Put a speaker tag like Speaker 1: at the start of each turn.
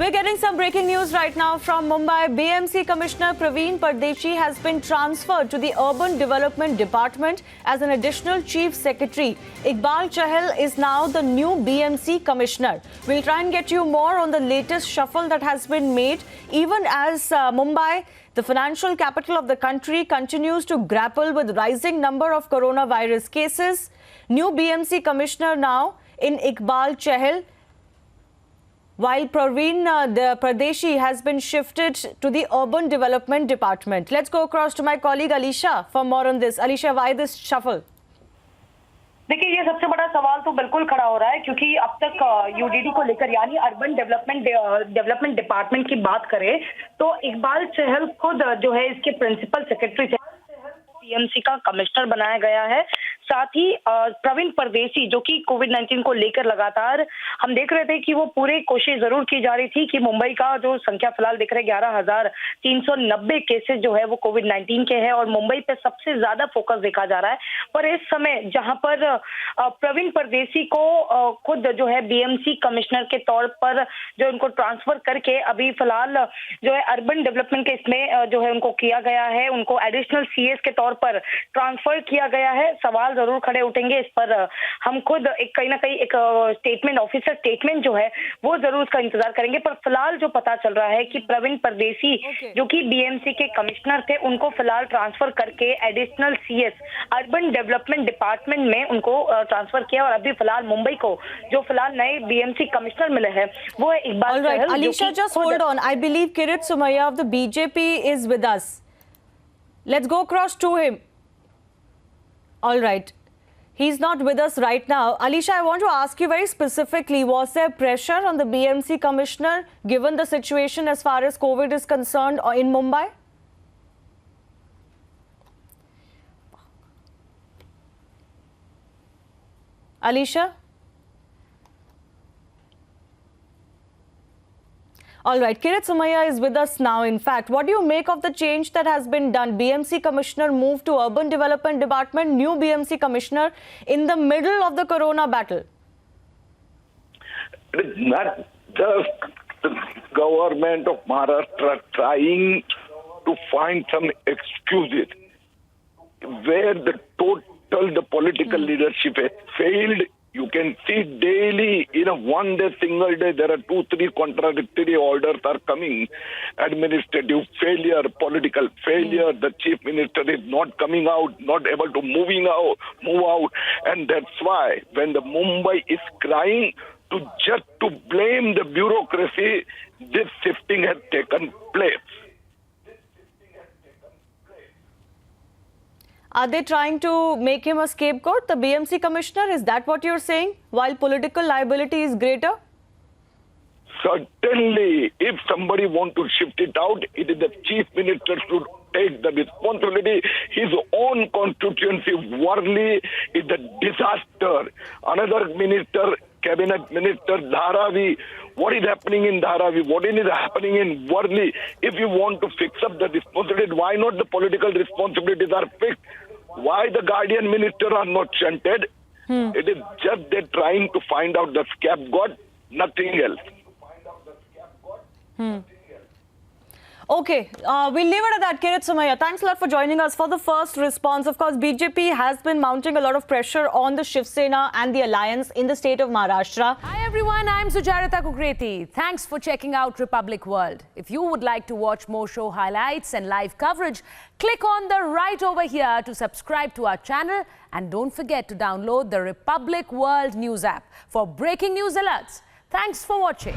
Speaker 1: We're getting some breaking news right now from Mumbai. BMC Commissioner Praveen Pardeshi has been transferred to the Urban Development Department as an additional Chief Secretary. Iqbal Chahal is now the new BMC Commissioner. We'll try and get you more on the latest shuffle that has been made, even as Mumbai, the financial capital of the country, continues to grapple with rising number of coronavirus cases. New BMC Commissioner now in Iqbal Chahal, while Praveen Pardeshi has been shifted to the Urban Development Department. Let's go across to my colleague Alisha for more on this. Alisha, why this shuffle?
Speaker 2: देखिए, ये सबसे बड़ा सवाल तो बिल्कुल खड़ा हो रहा है क्योंकि अब तक यूडीडी को लेकर यानी अर्बन डेवलपमेंट डिपार्टमेंट की बात करें तो इकबाल चहल खुद जो है इसके प्रिंसिपल सेक्रेटरी थे। बीएमसी का कमिश्नर बनाया गया है। साथ ही प्रवीण परदेशी जो कि कोविड-19 को लेकर लगातार हम देख रहे थे कि वो पूरी कोशिश जरूर की जा रही थी कि मुंबई का जो संख्या फिलहाल दिख रहे 11,390 केसेस जो है वो कोविड-19 के हैं और मुंबई पे सबसे ज्यादा फोकस देखा जा रहा है। पर इस समय जहां पर प्रवीण परदेशी को खुद जो है बीएमसी कमिश्नर के तौर पर जो उनको ट्रांसफर करके अभी फिलहाल जो है अर्बन डेवलपमेंट के इसमें जो है उनको किया गया है, उनको एडिशनल सीएस के तौर पर ट्रांसफर किया गया है। सवाल जरूर खड़े उठेंगे इस पर। हम खुद एक कहीं ना कहीं एक स्टेटमेंट, ऑफिसर स्टेटमेंट जो है वो जरूर उसका इंतजार करेंगे। पर फिलहाल जो पता चल रहा है कि प्रवीण परदेशी जो कि बीएमसी के कमिश्नर थे उनको फिलहाल ट्रांसफर करके additional CS urban development department में उनको ट्रांसफर किया और अभी फिलहाल मुंबई को जो फिलहाल नए बीएमसी कमिश्नर मिले हैं वो है इकबाल चहल।
Speaker 1: Alisha, just hold on. I believe Kirit Somaia of the BJP is with us. Let's go across to him. All right. He's not with us right now. Alisha, I want to ask you very specifically, was there pressure on the BMC commissioner given the situation as far as COVID is concerned in Mumbai? Alisha? All right, Kirit Somaia is with us now. In fact, what do you make of the change that has been done? BMC Commissioner moved to Urban Development Department, new BMC Commissioner in the middle of the corona battle.
Speaker 3: It is not just the government of Maharashtra trying to find some excuses where the political leadership has failed. You can see daily, in a one-day, single day, there are 2-3 contradictory orders are coming. Administrative failure, political failure, the chief minister is not coming out, not able to move out. And that's why when the Mumbai is crying just to blame the bureaucracy, this shifting has taken place.
Speaker 1: Are they trying to make him a scapegoat, the BMC commissioner? Is that what you're saying? While political liability is greater?
Speaker 3: Certainly, if somebody wants to shift it out, it is the chief minister to take the responsibility. His own constituency, Worli, is a disaster. Another minister, cabinet minister, Dharavi, what is happening in Dharavi? What is happening in Worli? If you want to fix up the responsibility, why not the political responsibilities are fixed? Why the guardian minister are not shunted? It is just they're trying to find out the scapegoat, nothing else.
Speaker 1: Okay, we'll leave it at that. Kirit Somaia, thanks a lot for joining us. For the first response, of course, BJP has been mounting a lot of pressure on the Shiv Sena and the alliance in the state of Maharashtra.
Speaker 4: Hi everyone, I'm Sujarita Kukreti. Thanks for checking out Republic World. If you would like to watch more show highlights and live coverage, click on the right over here to subscribe to our channel. And don't forget to download the Republic World News app for breaking news alerts. Thanks for watching.